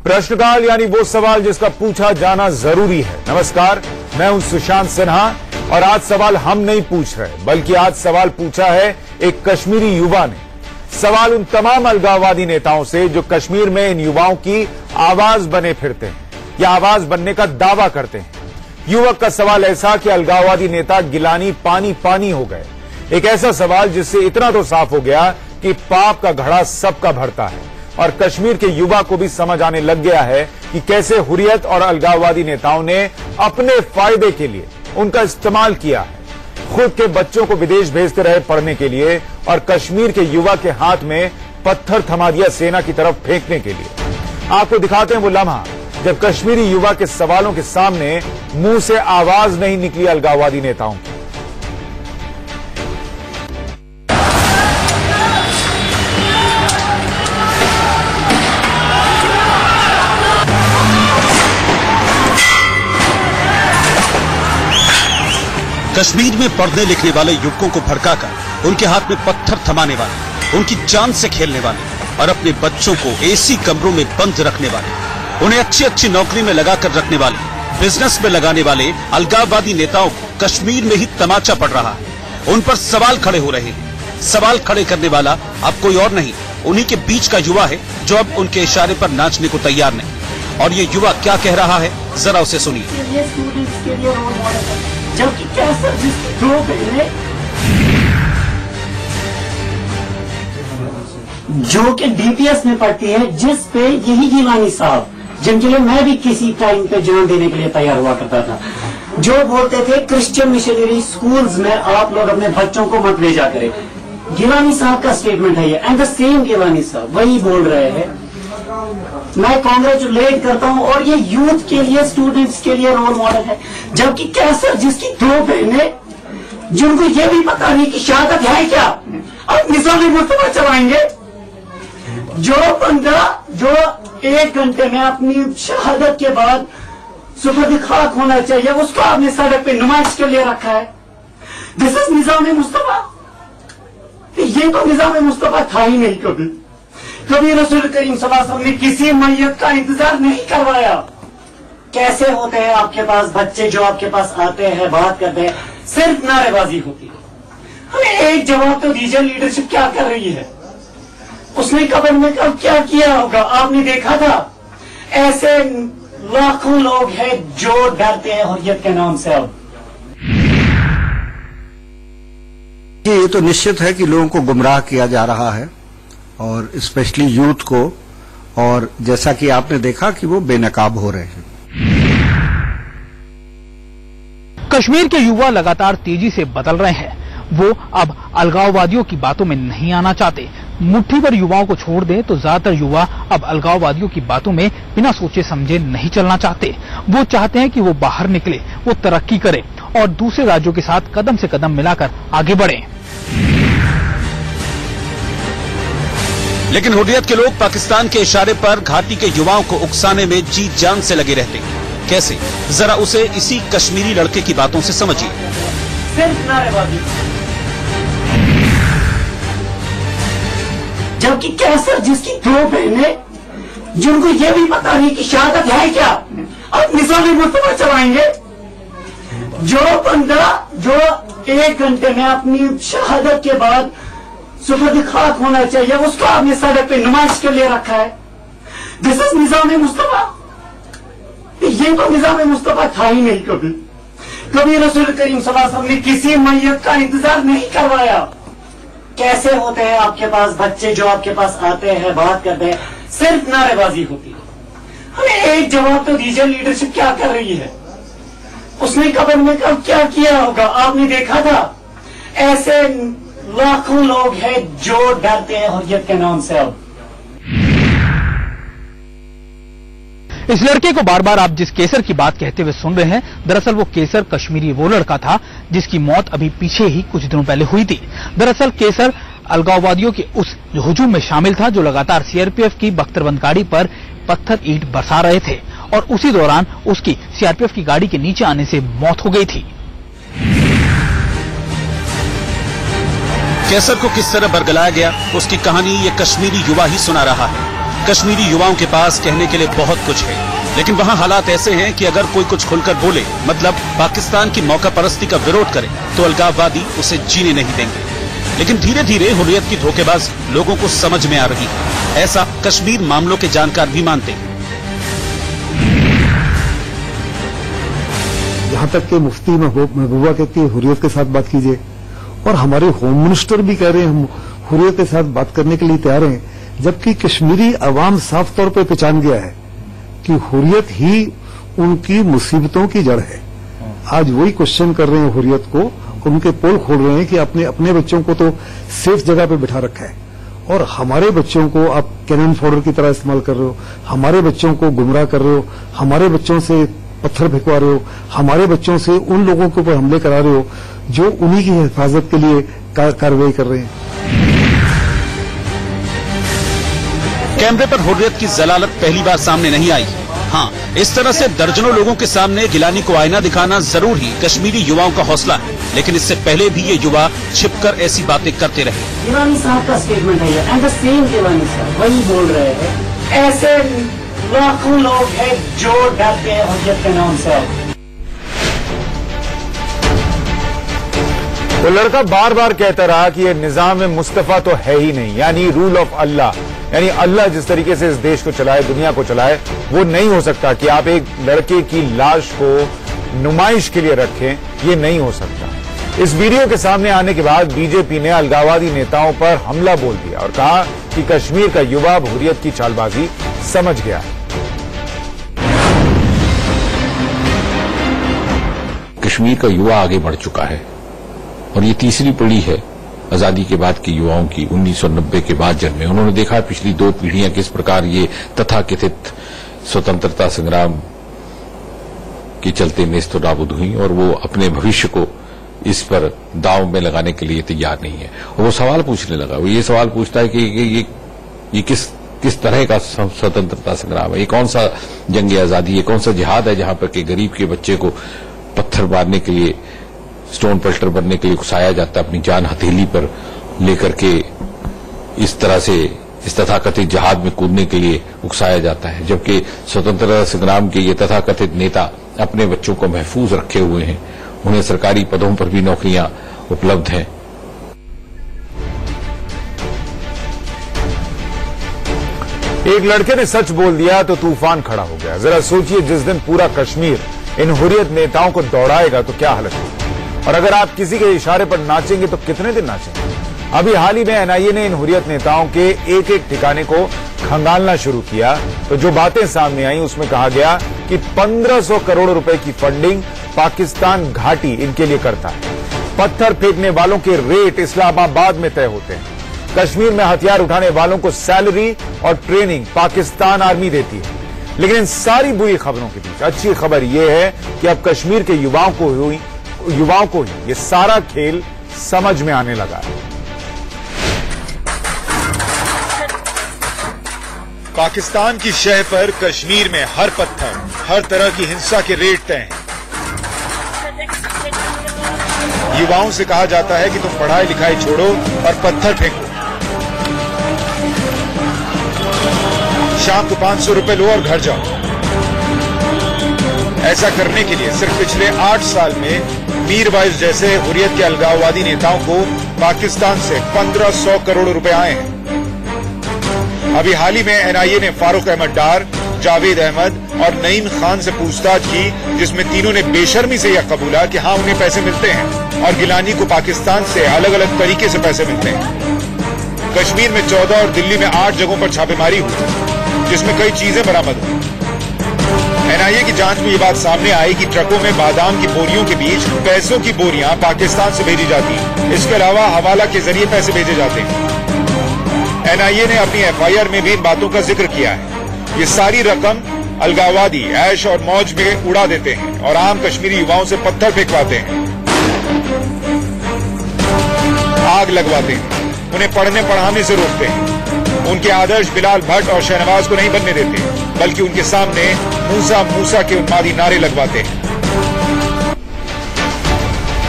प्रश्नकाल यानी वो सवाल जिसका पूछा जाना जरूरी है। नमस्कार, मैं हूं सुशांत सिन्हा और आज सवाल हम नहीं पूछ रहे, बल्कि आज सवाल पूछा है एक कश्मीरी युवा ने। सवाल उन तमाम अलगाववादी नेताओं से जो कश्मीर में इन युवाओं की आवाज बने फिरते हैं या आवाज बनने का दावा करते हैं। युवक का सवाल ऐसा कि अलगाववादी नेता गिलानी पानी पानी हो गए। एक ऐसा सवाल जिससे इतना तो साफ हो गया कि पाप का घड़ा सबका भरता है और कश्मीर के युवा को भी समझ आने लग गया है कि कैसे हुर्रियत और अलगाववादी नेताओं ने अपने फायदे के लिए उनका इस्तेमाल किया है। खुद के बच्चों को विदेश भेजते रहे पढ़ने के लिए और कश्मीर के युवा के हाथ में पत्थर थमा दिया सेना की तरफ फेंकने के लिए। आपको दिखाते हैं वो लम्हा जब कश्मीरी युवा के सवालों के सामने मुंह से आवाज नहीं निकली अलगाववादी नेताओं की। कश्मीर में पढ़ने लिखने वाले युवकों को भड़काकर उनके हाथ में पत्थर थमाने वाले, उनकी जान से खेलने वाले और अपने बच्चों को एसी कमरों में बंद रखने वाले, उन्हें अच्छी अच्छी नौकरी में लगाकर रखने वाले, बिजनेस में लगाने वाले अलगाववादी नेताओं को कश्मीर में ही तमाचा पड़ रहा है। उन पर सवाल खड़े हो रहे हैं। सवाल खड़े करने वाला अब कोई और नहीं, उन्हीं के बीच का युवा है जो अब उनके इशारे पर नाचने को तैयार नहीं। और ये युवा क्या कह रहा है, जरा उसे सुनिए। जबकि कैसर जिसकी दो बहनें जो कि डीपीएस में पढ़ती है, जिस पे यही गिलानी साहब, जिनके लिए मैं भी किसी टाइम पे जान देने के लिए तैयार हुआ करता था, जो बोलते थे क्रिश्चियन मिशनरी स्कूल्स में आप लोग अपने बच्चों को मत भेजा करें। गिलानी साहब का स्टेटमेंट है ये, एंड द सेम गिलानी साहब वही बोल रहे हैं। मैं कांग्रेचुलेट करता हूं और ये यूथ के लिए, स्टूडेंट्स के लिए रोल मॉडल है। जबकि कैसर जिसकी दो बहनें, जिनको ये भी पता नहीं कि शहादत है क्या, अब निज़ाम मुस्तफा चलाएंगे। जो बंदा जो 1 घंटे में अपनी शहादत के बाद सुबह खाक होना चाहिए, उसको आपने सड़क पे नुमाइश के लिए रखा है। दिस इज निज़ाम मुस्तफा। ये तो निज़ाम मुस्तफा था ही नहीं। कभी रसूल करीम सल्लल्लाहु अलैहि वसल्लम ने किसी मैयत का इंतजार नहीं करवाया। कैसे होते हैं आपके पास बच्चे जो आपके पास आते हैं, बात करते हैं, सिर्फ नारेबाजी होती है। हमें एक जवाब तो दीजिए, लीडरशिप क्या कर रही है? उसने कब्र में कब क्या किया होगा? आपने देखा था? ऐसे लाखों लोग हैं जो डरते हैं हुर्रियत के नाम से। अब ये तो निश्चित है कि लोगों को गुमराह किया जा रहा है और स्पेशली यूथ को, और जैसा कि आपने देखा कि वो बेनकाब हो रहे हैं। कश्मीर के युवा लगातार तेजी से बदल रहे हैं। वो अब अलगाववादियों की बातों में नहीं आना चाहते। मुट्ठी भर युवाओं को छोड़ दें तो ज्यादातर युवा अब अलगाववादियों की बातों में बिना सोचे समझे नहीं चलना चाहते। वो चाहते हैं कि वो बाहर निकले, वो तरक्की करे और दूसरे राज्यों के साथ कदम से कदम मिलाकर आगे बढ़े। लेकिन हुर्रियत के लोग पाकिस्तान के इशारे पर घाटी के युवाओं को उकसाने में जी जान से लगे रहते हैं। कैसे, जरा उसे इसी कश्मीरी लड़के की बातों से समझिए। सिर्फ नारेबाजी। जबकि कैसर जिसकी दो बहनें, जिनको ये भी पता नहीं कि शहादत है क्या, अब निज़ाम मुस्तफा चलाएंगे। जो बंदा जो 1 घंटे में अपनी शहादत के बाद सुबह खाक होना चाहिए, उसको आपने सड़क पे नुमाइश के लिए रखा है। दिस इज निज़ाम मुस्तफा। ये तो निज़ाम मुस्तफा था ही नहीं। कभी रसूल करीम सल्लल्लाहु अलैहि वसल्लम ने किसी मैयत का इंतजार नहीं करवाया। कैसे होते हैं आपके पास बच्चे जो आपके पास आते हैं, बात करते हैं, सिर्फ नारेबाजी होती है। हमें एक जवाब तो दीजिए, लीडरशिप क्या कर रही है? उसने कब्र में कब क्या किया होगा? आपने देखा था? ऐसे लाखों लोग हैं जो डरते हैं हुर्रियत के नाम से। अब इस लड़के को बार बार आप जिस केसर की बात कहते हुए सुन रहे हैं, दरअसल वो केसर कश्मीरी वो लड़का था जिसकी मौत अभी पीछे ही कुछ दिनों पहले हुई थी। दरअसल केसर अलगाववादियों के उस हुजूम में शामिल था जो लगातार सीआरपीएफ की बख्तरबंद गाड़ी पर पत्थर ईंट बरसा रहे थे और उसी दौरान उसकी सीआरपीएफ की गाड़ी के नीचे आने से मौत हो गई थी। कैसर को किस तरह बरगलाया गया, उसकी कहानी ये कश्मीरी युवा ही सुना रहा है। कश्मीरी युवाओं के पास कहने के लिए बहुत कुछ है, लेकिन वहाँ हालात ऐसे हैं कि अगर कोई कुछ खुलकर बोले, मतलब पाकिस्तान की मौका परस्ती का विरोध करे, तो अलगाववादी उसे जीने नहीं देंगे। लेकिन धीरे धीरे हुर्रियत की धोखेबाजी लोगों को समझ में आ रही है। ऐसा कश्मीर मामलों के जानकार भी मानते हैं। यहाँ तक के मुफ्ती महबूबा कहती है हुर्रियत के साथ बात कीजिए, और हमारे होम मिनिस्टर भी कह रहे हैं हम हुर्रियत के साथ बात करने के लिए तैयार हैं, जबकि कश्मीरी अवाम साफ तौर पर पहचान गया है कि हुर्रियत ही उनकी मुसीबतों की जड़ है। आज वही क्वेश्चन कर रहे हैं हुर्रियत को, उनके पोल खोल रहे हैं कि आपने अपने बच्चों को तो सेफ जगह पे बिठा रखा है और हमारे बच्चों को आप कैनन फॉडर की तरह इस्तेमाल कर रहे हो, हमारे बच्चों को गुमराह कर रहे हो, हमारे बच्चों से पत्थर फेंकवा रहे हो, हमारे बच्चों से उन लोगों के ऊपर हमले करा रहे हो जो उन्हीं की हिफाजत के लिए कार्रवाई कर रहे हैं। कैमरे पर हुर्रियत की जलालत पहली बार सामने नहीं आई। हाँ, इस तरह से दर्जनों लोगों के सामने गिलानी को आईना दिखाना जरूर ही कश्मीरी युवाओं का हौसला है, लेकिन इससे पहले भी ये युवा छिपकर ऐसी बातें करते रहे। गिलानी साहब का स्टेटमेंट है एंड द सेम गिलानी साहब वही बोल रहे हैं, ऐसे लाखों लोग हैं जो डरते हैं हुर्रियत के नाम से। वो लड़का बार बार कहता रहा कि ये निजाम मुस्तफा तो है ही नहीं, यानी रूल ऑफ अल्लाह, यानी अल्लाह जिस तरीके से इस देश को चलाए, दुनिया को चलाए, वो नहीं हो सकता कि आप एक लड़के की लाश को नुमाइश के लिए रखें, ये नहीं हो सकता। इस वीडियो के सामने आने के बाद बीजेपी ने अलगाववादी नेताओं पर हमला बोल दिया और कहा कि कश्मीर का युवा हुर्रियत की चालबाजी समझ गया है। कश्मीर का युवा आगे बढ़ चुका है और ये तीसरी पीढ़ी है आजादी के बाद के युवाओं की, 1990 के बाद जन्मे। उन्होंने देखा पिछली 2 पीढ़ियां किस प्रकार ये तथाकथित स्वतंत्रता संग्राम के चलते नेस्त नाबूद हुई और वो अपने भविष्य को इस पर दांव में लगाने के लिए तैयार नहीं है। और वो सवाल पूछने लगा, वो ये सवाल पूछता है कि ये किस तरह का स्वतंत्रता संग्राम है, ये कौन सा जंग आजादी है, कौन सा जिहाद है जहां पर कि गरीब के बच्चे को पत्थर मारने के लिए, स्टोन पेल्टर बनने के लिए उकसाया जाता है, अपनी जान हथेली पर लेकर के इस तरह से इस तथाकथित जहाद में कूदने के लिए उकसाया जाता है, जबकि स्वतंत्रता संग्राम के ये तथाकथित नेता अपने बच्चों को महफूज रखे हुए हैं, उन्हें सरकारी पदों पर भी नौकरियां उपलब्ध हैं। एक लड़के ने सच बोल दिया तो तूफान खड़ा हो गया। जरा सोचिए, जिस दिन पूरा कश्मीर इन हुर्रियत नेताओं को दौड़ाएगा तो क्या हालत होगी, और अगर आप किसी के इशारे पर नाचेंगे तो कितने दिन नाचेंगे। अभी हाल ही में एनआईए ने इन हुर्रियत नेताओं के एक एक ठिकाने को खंगालना शुरू किया, तो जो बातें सामने आई उसमें कहा गया कि 1500 करोड़ रुपए की फंडिंग पाकिस्तान घाटी इनके लिए करता है। पत्थर फेंकने वालों के रेट इस्लामाबाद में तय होते हैं। कश्मीर में हथियार उठाने वालों को सैलरी और ट्रेनिंग पाकिस्तान आर्मी देती है। लेकिन इन सारी बुरी खबरों के बीच अच्छी खबर यह है कि अब कश्मीर के युवाओं को ही ये सारा खेल समझ में आने लगा है। पाकिस्तान की शह पर कश्मीर में हर पत्थर, हर तरह की हिंसा के रेट तय हैं। युवाओं से कहा जाता है कि तुम पढ़ाई लिखाई छोड़ो और पत्थर फेंको। शाम को 500 रुपए लो और घर जाओ। ऐसा करने के लिए सिर्फ पिछले 8 साल में मीरवाइज जैसे हुर्रियत के अलगाववादी नेताओं को पाकिस्तान से 1500 करोड़ रुपए आए हैं। अभी हाल ही में एनआईए ने फारूक अहमद डार, जावेद अहमद और नईम खान से पूछताछ की, जिसमें तीनों ने बेशर्मी से यह कबूला कि हाँ उन्हें पैसे मिलते हैं और गिलानी को पाकिस्तान से अलग अलग तरीके से पैसे मिलते हैं। कश्मीर में 14 और दिल्ली में 8 जगहों पर छापेमारी हुई, जिसमें कई चीजें बरामद हुई। एनआईए की जांच में ये बात सामने आई कि ट्रकों में बादाम की बोरियों के बीच पैसों की बोरियां पाकिस्तान से भेजी जाती। इसके अलावा हवाला के जरिए पैसे भेजे जाते हैं। एनआईए ने अपनी एफआईआर में भी इन बातों का जिक्र किया है। ये सारी रकम अलगाववादी ऐश और मौज में उड़ा देते हैं और आम कश्मीरी युवाओं से पत्थर फेंकवाते हैं, आग लगवाते हैं, उन्हें पढ़ने पढ़ाने से रोकते हैं। उनके आदर्श बिलाल भट्ट और शहनवाज को नहीं बनने देते, बल्कि उनके सामने मूसा मूसा के उन्मादी नारे लगवाते हैं।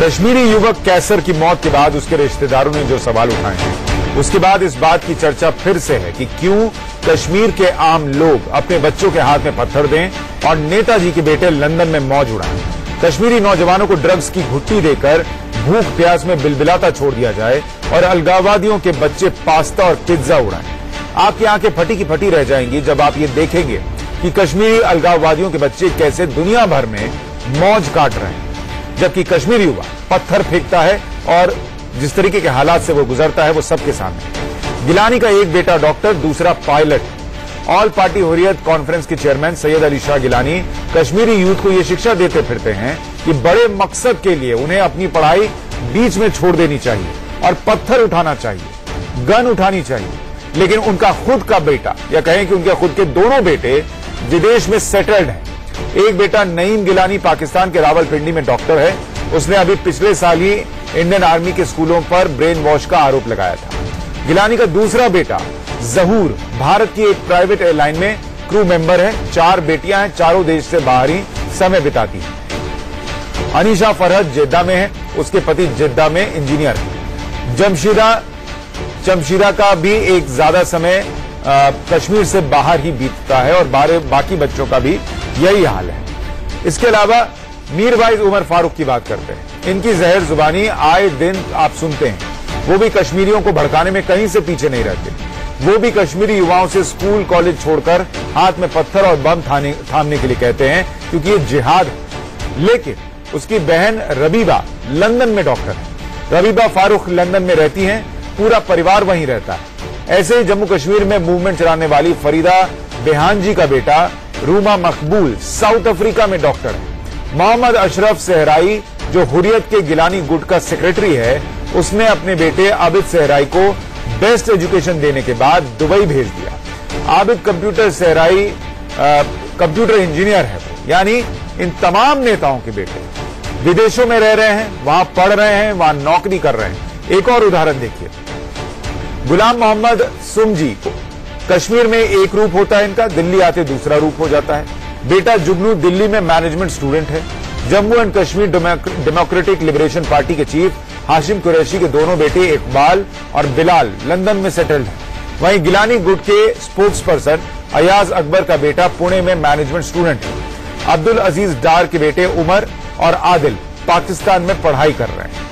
कश्मीरी युवक कैसर की मौत के बाद उसके रिश्तेदारों ने जो सवाल उठाए हैं उसके बाद इस बात की चर्चा फिर से है कि क्यों कश्मीर के आम लोग अपने बच्चों के हाथ में पत्थर दें और नेताजी के बेटे लंदन में मौज उड़ाएं। कश्मीरी नौजवानों को ड्रग्स की घुट्टी देकर भूख प्यास में बिलबिलाता छोड़ दिया जाए और अलगाववादियों के बच्चे पास्ता और पिज्जा उड़ाएं। आपकी आंखें फटी की फटी रह जाएंगी जब आप ये देखेंगे कि कश्मीरी अलगाववादियों के बच्चे कैसे दुनिया भर में मौज काट रहे हैं, जबकि कश्मीरी युवा पत्थर फेंकता है और जिस तरीके के हालात से वो गुजरता है वो सबके सामने। गिलानी का एक बेटा डॉक्टर, दूसरा pilot. All party Hurriyat conference के चेयरमैन सैयद अली शाह गिलानी कश्मीरी यूथ को ये शिक्षा देते फिरते हैं कि बड़े मकसद के लिए उन्हें अपनी पढ़ाई बीच में छोड़ देनी चाहिए और पत्थर उठाना चाहिए, गन उठानी चाहिए। लेकिन उनका खुद का बेटा, या कहें कि उनके खुद के दोनों बेटे विदेश में सेटल्ड हैं। एक बेटा नईम गिलानी पाकिस्तान के रावलपिंडी में डॉक्टर है। उसने अभी पिछले साल ही इंडियन आर्मी के स्कूलों पर ब्रेन वॉश का आरोप लगाया था। गिलानी का दूसरा बेटा जहूर भारत की एक प्राइवेट एयरलाइन में क्रू मेंबर है। 4 बेटियां हैं, चारों देश से बाहर ही समय बिताती हैं। अनीशा फरहत जेद्दा में है, उसके पति जेद्दा में इंजीनियर है। जमशीदा का भी एक ज्यादा समय कश्मीर से बाहर ही बीतता है और बाकी बच्चों का भी यही हाल है। इसके अलावा मीरवाइज उमर फारूक की बात करते हैं। इनकी जहर जुबानी आए दिन आप सुनते हैं। वो भी कश्मीरियों को भड़काने में कहीं से पीछे नहीं रहते। वो भी कश्मीरी युवाओं से स्कूल कॉलेज छोड़कर हाथ में पत्थर और बम थामने के लिए कहते हैं, क्योंकि ये जिहाद है। लेकिन उसकी बहन रबीबा लंदन में डॉक्टर है। रबीबा फारूक लंदन में रहती हैं, पूरा परिवार वहीं रहता है। ऐसे ही जम्मू कश्मीर में मूवमेंट चलाने वाली फरीदा बेहानजी का बेटा रूमा मकबूल साउथ अफ्रीका में डॉक्टर है। मोहम्मद अशरफ सहराई जो हुर्रियत के गिलानी गुट का सेक्रेटरी है, उसने अपने बेटे आबिद सहराई को बेस्ट एजुकेशन देने के बाद दुबई भेज दिया। आबिद कंप्यूटर इंजीनियर है। यानी इन तमाम नेताओं के बेटे विदेशों में रह रहे हैं, वहां पढ़ रहे हैं, वहां नौकरी कर रहे हैं। एक और उदाहरण देखिए, गुलाम मोहम्मद सुमजी को कश्मीर में एक रूप होता है इनका, दिल्ली आते दूसरा रूप हो जाता है। बेटा जुगनू दिल्ली में मैनेजमेंट स्टूडेंट है। Jammu and Kashmir democratic liberation party के चीफ हाशिम कुरैशी के दोनों बेटे इकबाल और बिलाल लंदन में सेटल्ड हैं। वहीं गिलानी गुट के स्पोक्स पर्सन अयाज अकबर का बेटा पुणे में मैनेजमेंट स्टूडेंट है। अब्दुल अजीज डार के बेटे उमर और आदिल पाकिस्तान में पढ़ाई कर रहे हैं।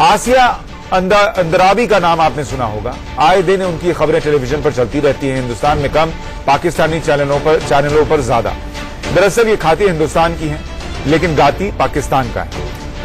आसिया अंदराबी का नाम आपने सुना होगा। आए दिन उनकी खबरें टेलीविजन पर चलती रहती हैं, हिंदुस्तान में कम, पाकिस्तानी चैनलों पर ज्यादा। दरअसल ये खाती हिंदुस्तान की हैं, लेकिन गाती पाकिस्तान का है।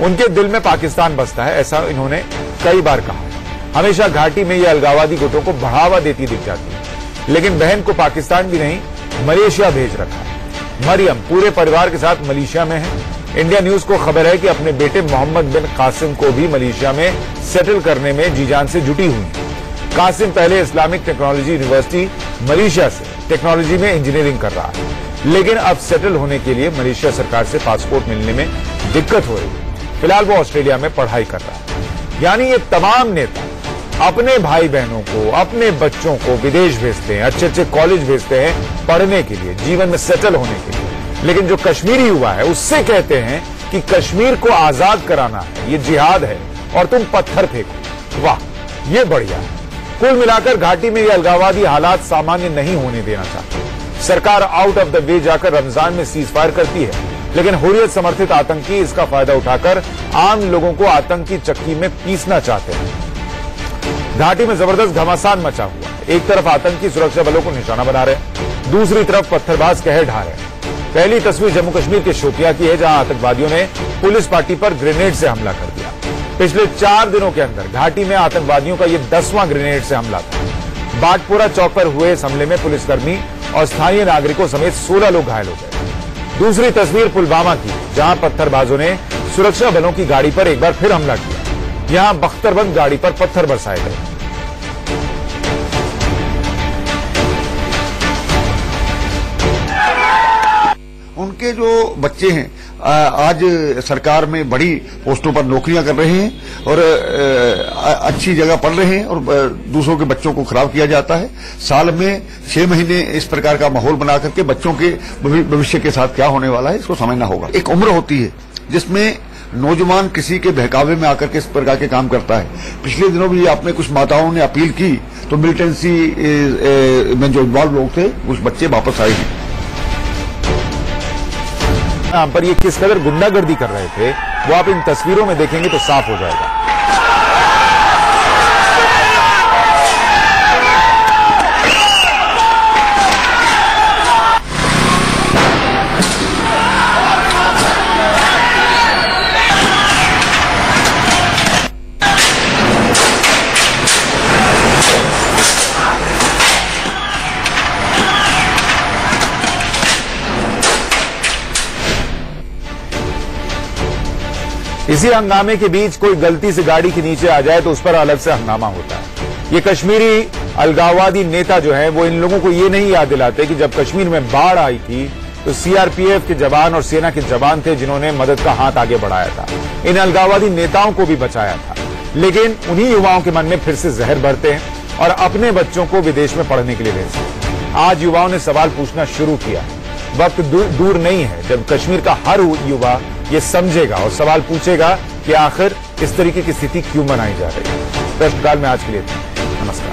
उनके दिल में पाकिस्तान बसता है, ऐसा इन्होंने कई बार कहा है। हमेशा घाटी में ये अलगाववादी गुटों को बढ़ावा देती दिख जाती है। लेकिन बहन को पाकिस्तान भी नहीं, मलेशिया भेज रखा है। मरियम पूरे परिवार के साथ मलेशिया में है। इंडिया न्यूज को खबर है कि अपने बेटे मोहम्मद बिन कासिम को भी मलेशिया में सेटल करने में जी जान से जुटी हुई है। कासिम पहले इस्लामिक टेक्नोलॉजी यूनिवर्सिटी मलेशिया से टेक्नोलॉजी में इंजीनियरिंग कर रहा है, लेकिन अब सेटल होने के लिए मलेशिया सरकार से पासपोर्ट मिलने में दिक्कत हो रही है। फिलहाल वो ऑस्ट्रेलिया में पढ़ाई कर रहा है। यानी ये तमाम नेता अपने भाई बहनों को, अपने बच्चों को विदेश भेजते हैं, अच्छे अच्छे कॉलेज भेजते हैं पढ़ने के लिए, जीवन में सेटल होने के लिए। लेकिन जो कश्मीरी युवा है उससे कहते हैं कि कश्मीर को आजाद कराना है, ये जिहाद है और तुम पत्थर फेंको। वाह, ये बढ़िया है। कुल मिलाकर घाटी में ये अलगाववादी हालात सामान्य नहीं होने देना चाहते। सरकार आउट ऑफ द वे जाकर रमजान में सीज फायर करती है, लेकिन हुर्रियत समर्थित आतंकी इसका फायदा उठाकर आम लोगों को आतंकी चक्की में पीसना चाहते हैं। घाटी में जबरदस्त घमासान मचा हुआ है। एक तरफ आतंकी सुरक्षा बलों को निशाना बना रहे हैं, दूसरी तरफ पत्थरबाज कहर ढा रहे हैं। पहली तस्वीर जम्मू कश्मीर के शोपियां की है, जहां आतंकवादियों ने पुलिस पार्टी पर ग्रेनेड से हमला कर दिया। पिछले 4 दिनों के अंदर घाटी में आतंकवादियों का यह 10वां ग्रेनेड से हमला था। बाटपोरा चौक पर हुए इस हमले में पुलिसकर्मी और स्थानीय नागरिकों समेत 16 लोग घायल हो गए। दूसरी तस्वीर पुलवामा की, जहां पत्थरबाजों ने सुरक्षा बलों की गाड़ी पर एक बार फिर हमला किया। यहां बख्तरबंद गाड़ी पर पत्थर बरसाए गए। उनके जो बच्चे हैं आज सरकार में बड़ी पोस्टों पर नौकरियां कर रहे हैं और अच्छी जगह पढ़ रहे हैं और दूसरों के बच्चों को खराब किया जाता है। साल में 6 महीने इस प्रकार का माहौल बना करके बच्चों के भविष्य के साथ क्या होने वाला है इसको समझना होगा। एक उम्र होती है जिसमें नौजवान किसी के बहकावे में आकर के इस प्रकार के काम करता है। पिछले दिनों भी आपने कुछ माताओं ने अपील की तो मिलिटेंसी में जो इन्वॉल्व लोग थे कुछ बच्चे वापस आए हैं। पर ये किस कदर गुंडागर्दी कर रहे थे वो आप इन तस्वीरों में देखेंगे तो साफ हो जाएगा। इसी हंगामे के बीच कोई गलती से गाड़ी के नीचे आ जाए तो उस पर अलग से हंगामा होता है। ये कश्मीरी अलगाववादी नेता जो है वो इन लोगों को ये नहीं याद दिलाते कि जब कश्मीर में बाढ़ आई थी तो सीआरपीएफ के जवान और सेना के जवान थे जिन्होंने मदद का हाथ आगे बढ़ाया था, इन अलगाववादी नेताओं को भी बचाया था। लेकिन उन्हीं युवाओं के मन में फिर से जहर भरते हैं और अपने बच्चों को विदेश में पढ़ने के लिए भेजते हैं। आज युवाओं ने सवाल पूछना शुरू किया। वक्त दूर नहीं है जब कश्मीर का हर युवा ये समझेगा और सवाल पूछेगा कि आखिर इस तरीके की स्थिति क्यों बनाई जा रही है। प्रश्नकाल में आज के लिए नमस्कार।